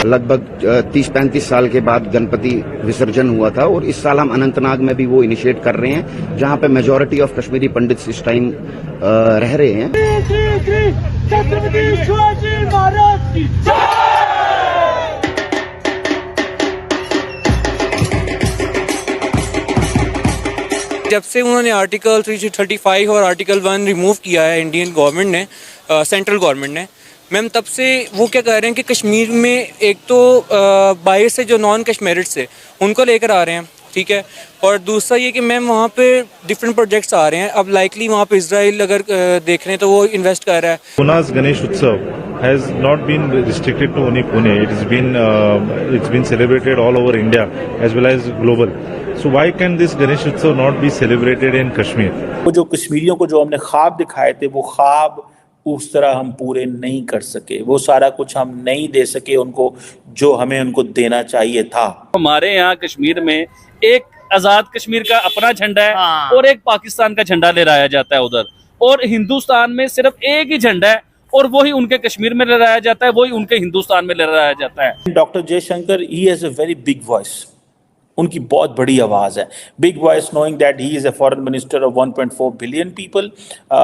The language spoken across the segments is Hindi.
लगभग 30-35 साल के बाद गणपति विसर्जन हुआ था और इस साल हम अनंतनाग में भी वो इनिशिएट कर रहे हैं, जहां पे मेजॉरिटी ऑफ कश्मीरी पंडित्स इस टाइम रह रहे हैं। जब से उन्होंने आर्टिकल 335 और आर्टिकल 1 रिमूव किया है इंडियन गवर्नमेंट ने, सेंट्रल गवर्नमेंट ने, मैम तब से वो क्या कह रहे हैं कि कश्मीर में एक तो बाहर से जो नॉन कश्मीरिट्स थे उनको लेकर आ रहे हैं, ठीक है, और दूसरा ये कि मैम वहाँ पे डिफरेंट प्रोजेक्ट्स आ रहे हैं। अब लाइकली वहाँ पे इजराइल अगर देख रहे हैं तो वो इन्वेस्ट कर रहा है। Pune's Ganesh Utsav has not been restricted to only Pune. It's been celebrated all over India as well as global. So why can this Ganesh Utsav not be celebrated in Kashmir? वो जो कश्मीरियों को जो हमने ख्वाब दिखाए थे, वो ख्वाब उस तरह हम पूरे नहीं कर सके, वो सारा कुछ हम नहीं दे सके उनको जो हमें उनको देना चाहिए था। हमारे यहाँ कश्मीर में एक आजाद कश्मीर का अपना झंडा है और एक पाकिस्तान का झंडा लहराया जाता है उधर, और हिंदुस्तान में सिर्फ एक ही झंडा है और वही उनके कश्मीर में लहराया जाता है, वही उनके हिंदुस्तान में लहराया जाता है। Doctor Jaishankar, he has a very big voice, उनकी बहुत बड़ी आवाज है, big voice, knowing that he is a foreign minister of 1.4 billion people,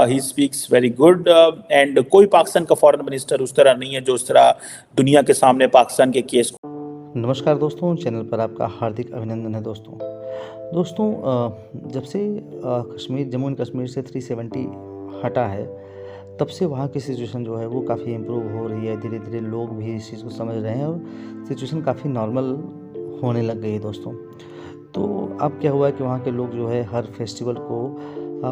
he speaks very good, and कोई पाकिस्तान का फॉरेन मिनिस्टर उस तरह नहीं है जो उस तरह दुनिया के सामने पाकिस्तान के केस। नमस्कार दोस्तों, चैनल पर आपका हार्दिक अभिनंदन है। दोस्तों जब से कश्मीर, जम्मू एंड कश्मीर से 370 हटा है, तब से वहाँ की सिचुएशन जो है वो काफ़ी इम्प्रूव हो रही है। धीरे धीरे लोग भी इस चीज़ को समझ रहे हैं और सिचुएशन काफ़ी नॉर्मल होने लग गई है दोस्तों। तो अब क्या हुआ है कि वहाँ के लोग जो है हर फेस्टिवल को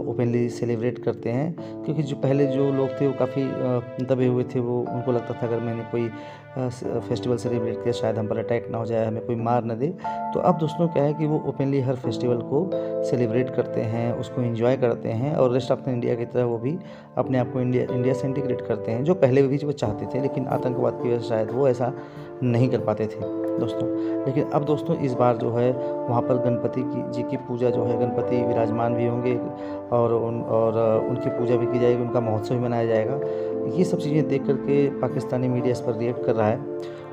ओपनली सेलिब्रेट करते हैं, क्योंकि जो पहले जो लोग थे वो काफ़ी दबे हुए थे। वो उनको लगता था अगर मैंने कोई फेस्टिवल सेलिब्रेट किया शायद हम पर अटैक ना हो जाए, हमें कोई मार न दे। तो अब दोस्तों क्या है कि वो ओपनली हर फेस्टिवल को सेलिब्रेट करते हैं, उसको एंजॉय करते हैं, और रेस्ट ऑफ द इंडिया की तरह वो भी अपने आप को इंडिया से इंटीग्रेट करते हैं, जो पहले भी वो चाहते थे, लेकिन आतंकवाद की वजह से शायद वो ऐसा नहीं कर पाते थे दोस्तों। लेकिन अब दोस्तों इस बार जो है वहाँ पर गणपति जी की पूजा जो है, गणपति विराजमान भी होंगे और उनकी पूजा भी की जाएगी, उनका महोत्सव भी मनाया जाएगा। ये सब चीज़ें देख करके पाकिस्तानी मीडिया इस पर रिएक्ट कर रहा है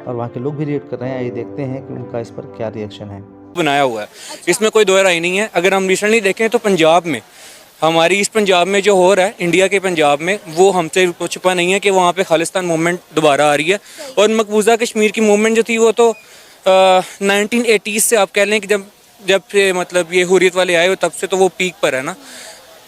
और वहाँ के लोग भी रिएक्ट कर रहे हैं। आइए देखते हैं कि उनका इस पर क्या रिएक्शन है। बनाया हुआ है, इसमें कोई दो राय नहीं है। अगर हम रिसेंटली देखें तो पंजाब में, हमारी इस पंजाब में जो हो रहा है, इंडिया के पंजाब में, वो हमसे छुपा नहीं है कि वहाँ पे खालिस्तान मूवमेंट दोबारा आ रही है। और मकबूजा कश्मीर की मूवमेंट जो थी वो तो 1980s से आप कह लें कि जब मतलब ये हुर्रियत वाले आए तब से तो वो पीक पर है ना।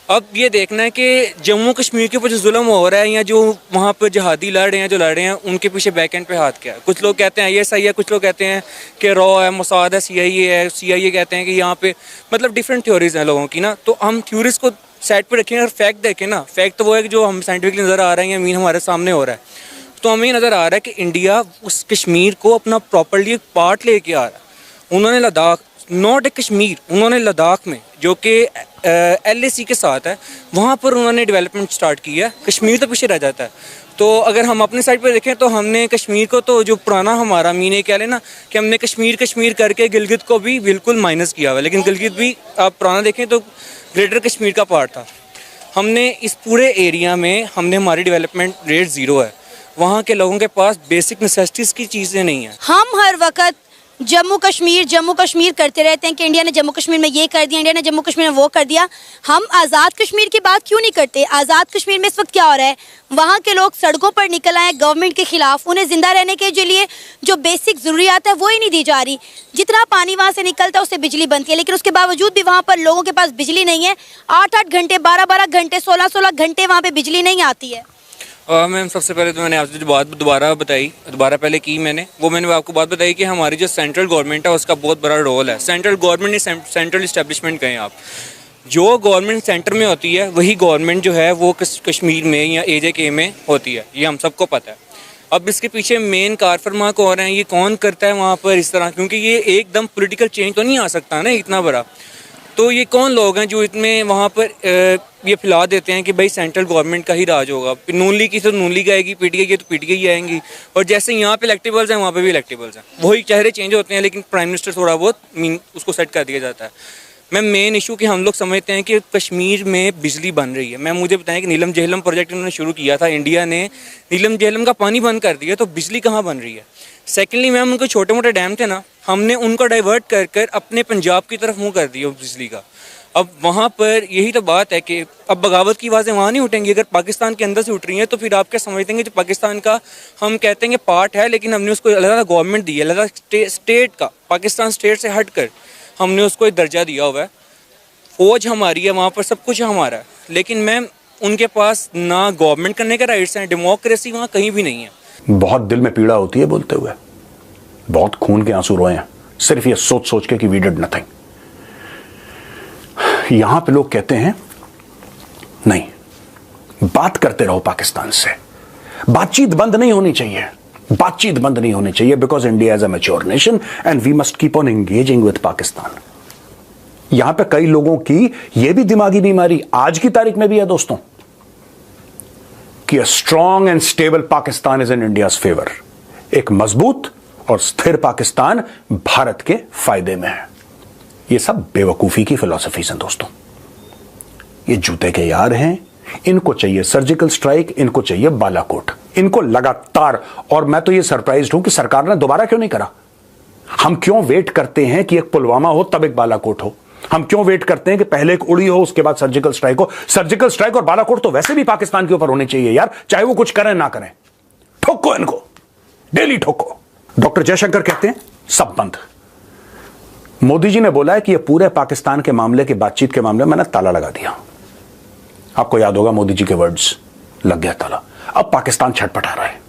अब ये देखना है कि जम्मू कश्मीर के ऊपर जो जुल्म हो रहा है या जो वहाँ पर जहादी लड़ रहे हैं, जो लड़ रहे हैं, उनके पीछे बैक एंड पे हाथ क्या है। कुछ लोग कहते हैं ISI है, कुछ लोग कहते हैं कि रॉ है, मोसाद है, CIA है, CIA कहते हैं कि यहाँ पे, मतलब डिफरेंट थ्योरीज हैं लोगों की ना। तो हम थ्योरीज को साइड पे रखें और फैक्ट देखें ना। फैक्ट तो वो है कि जो हम साइंटिफिकली नज़र आ रहे हैं, मीन हमारे सामने हो रहा है। तो हमें नज़र आ रहा है कि इंडिया उस कश्मीर को अपना प्रॉपरली एक पार्ट लेके आ रहा है। उन्होंने लद्दाख, नॉट ए कश्मीर, उन्होंने लद्दाख में जो कि LAC के साथ है, वहाँ पर उन्होंने डेवलपमेंट स्टार्ट की है। कश्मीर तो पीछे रह जाता है। तो अगर हम अपने साइड पर देखें तो हमने कश्मीर को तो जो पुराना हमारा मीन ये कह लेना कि हमने कश्मीर करके गिलगित को भी बिल्कुल माइनस किया हुआ है। लेकिन गिलगित भी आप पुराना देखें तो ग्रेटर कश्मीर का पार्ट था। हमने इस पूरे एरिया में हमारी डेवलपमेंट रेट 0 है। वहाँ के लोगों के पास बेसिक नेसेसिटीज़ की चीज़ें नहीं हैं। हम हर वक्त जम्मू कश्मीर करते रहते हैं कि इंडिया ने जम्मू कश्मीर में ये कर दिया, इंडिया ने जम्मू कश्मीर में वो कर दिया। हम आज़ाद कश्मीर की बात क्यों नहीं करते? आज़ाद कश्मीर में इस वक्त क्या हो रहा है? वहाँ के लोग सड़कों पर निकल आए गवर्नमेंट के खिलाफ। उन्हें जिंदा रहने के लिए जो बेसिक ज़रूरियात है वो ही नहीं दी जा रही। जितना पानी वहाँ से निकलता है उससे बिजली बनती है, लेकिन उसके बावजूद भी वहाँ पर लोगों के पास बिजली नहीं है। 8-8 घंटे, 12-12 घंटे, 16-16 घंटे वहाँ पर बिजली नहीं आती है। मैम सबसे पहले तो मैंने आपसे जो बात दोबारा पहले की मैंने आपको बात बताई कि हमारी जो सेंट्रल गवर्नमेंट है उसका बहुत बड़ा रोल है। सेंट्रल गवर्नमेंट, सेंट्रल इस्टेब्लिशमेंट कहें आप, जो गवर्नमेंट सेंटर में होती है वही गवर्नमेंट जो है वो कश्मीर में या AJK में होती है, ये हम सबको पता है। अब इसके पीछे मेन कारफरमा कौन है, ये कौन करता है वहाँ पर इस तरह, क्योंकि ये एकदम पॉलिटिकल चेंज तो नहीं आ सकता ना इतना बड़ा। तो ये कौन लोग हैं जो इतने वहाँ पर ये फैला देते हैं कि भाई सेंट्रल गवर्नमेंट का ही राज होगा। नून लीग की तो नून लीग आएगी, PTI की तो PTI ही आएंगी, और जैसे यहाँ पे इलेक्टेबल्स हैं वहाँ पे भी इलेक्टेबल्स हैं। वही चेहरे चेंज होते हैं, लेकिन प्राइम मिनिस्टर थोड़ा बहुत उसको सेट कर दिया जाता है। मैं मेन इशू कि हम लोग समझते हैं कि कश्मीर में बिजली बन रही है। मुझे बताएं कि नीलम झेलम प्रोजेक्ट इन्होंने शुरू किया था, इंडिया ने नीलम झेलम का पानी बंद कर दिया, तो बिजली कहाँ बन रही है। सेकेंडली मैम, उनके छोटे मोटे डैम थे ना, हमने उनको डाइवर्ट कर कर अपने पंजाब की तरफ मुँह कर दिया बिजली का। अब वहाँ पर यही तो बात है कि अब बगावत की आवाज़ें वहाँ नहीं उठेंगी। अगर पाकिस्तान के अंदर से उठ रही हैं तो फिर आप क्या समझते हैं कि जो पाकिस्तान का हम कहते हैं कि पार्ट है, लेकिन हमने उसको अलग गवर्नमेंट दी है, अलग स्टेट का, पाकिस्तान स्टेट से हट कर हमने उसको एक दर्जा दिया हुआ है। फौज हमारी है, वहाँ पर सब कुछ हमारा है, लेकिन मैम उनके पास ना गवर्नमेंट करने के राइट्स हैं, डेमोक्रेसी वहाँ कहीं भी नहीं है। बहुत दिल में पीड़ा होती है बोलते हुए, बहुत खून के आंसू रोए हैं सिर्फ ये सोच सोच के कि वी डिड नथिंग। यहां पे लोग कहते हैं नहीं, बात करते रहो पाकिस्तान से, बातचीत बंद नहीं होनी चाहिए, बातचीत बंद नहीं होनी चाहिए, because India is a mature nation and we must keep on engaging with Pakistan. यहां पे कई लोगों की यह भी दिमागी बीमारी आज की तारीख में भी है दोस्तों कि a strong and stable Pakistan is in India's favour. एक मजबूत और स्थिर पाकिस्तान भारत के फायदे में है। ये सब बेवकूफी की फिलॉसफीज हैं दोस्तों, ये जूते के यार हैं। इनको चाहिए सर्जिकल स्ट्राइक, इनको चाहिए बालाकोट, इनको लगातार। और मैं तो ये सरप्राइज्ड हूं कि सरकार ने दोबारा क्यों नहीं करा। हम क्यों वेट करते हैं कि एक पुलवामा हो तब एक बालाकोट हो, हम क्यों वेट करते हैं कि पहले एक उड़ी हो उसके बाद सर्जिकल स्ट्राइक हो। सर्जिकल स्ट्राइक और बालाकोट तो वैसे भी पाकिस्तान के ऊपर होने चाहिए यार, चाहे वो कुछ करें ना करें। ठोको इनको, डेली ठोको। डॉक्टर जयशंकर कहते हैं सब बंद। मोदी जी ने बोला है कि ये पूरे पाकिस्तान के मामले की बातचीत के मामले में मैंने ताला लगा दिया। आपको याद होगा मोदी जी के वर्ड्स, लग गया ताला। अब पाकिस्तान छटपटा रहा है,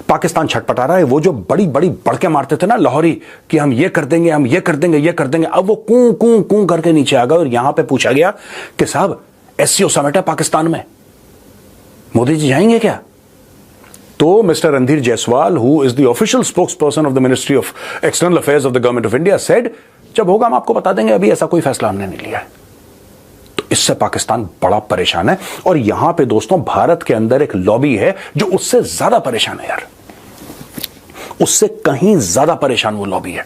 पाकिस्तान छटपटा रहा है। वो जो बड़ी बड़ी बड़के मारते थे ना लाहौरी कि हम ये कर देंगे, हम ये कर देंगे, ये कर देंगे, अब वो कूं कूं कूं करके नीचे आ गए। और यहां पे पूछा गया कि साहब एससीओ समिट है पाकिस्तान में, मोदी जी जाएंगे क्या? तो mister Randhir Jaiswal, who is the official spokes person of the ministry of external affairs of the government of India, said जब होगा हम आपको बता देंगे, अभी ऐसा कोई फैसला हमने नहीं लिया है। तो इससे पाकिस्तान बड़ा परेशान है। और यहां पे दोस्तों भारत के अंदर एक लॉबी है जो उससे ज्यादा परेशान है यार, उससे कहीं ज्यादा परेशान वो लॉबी है।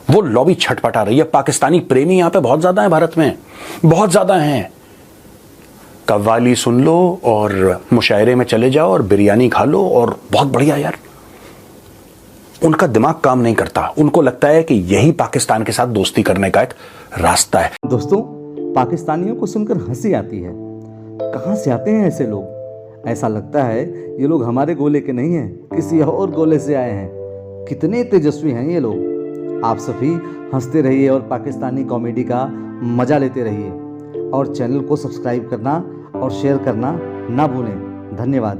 वो लॉबी छटपटा रही है। पाकिस्तानी प्रेमी यहां पे बहुत ज्यादा है, भारत में बहुत ज्यादा हैं। कव्वाली सुन लो और मुशायरे में चले जाओ और बिरयानी खा लो और बहुत बढ़िया यार। उनका दिमाग काम नहीं करता, उनको लगता है कि यही पाकिस्तान के साथ दोस्ती करने का एक रास्ता है। दोस्तों, पाकिस्तानियों को सुनकर हंसी आती है। कहाँ से आते हैं ऐसे लोग? ऐसा लगता है ये लोग हमारे गोले के नहीं हैं, किसी और गोले से आए हैं। कितने तेजस्वी हैं ये लोग। आप सभी हंसते रहिए और पाकिस्तानी कॉमेडी का मजा लेते रहिए। और चैनल को सब्सक्राइब करना और शेयर करना ना भूलें। धन्यवाद।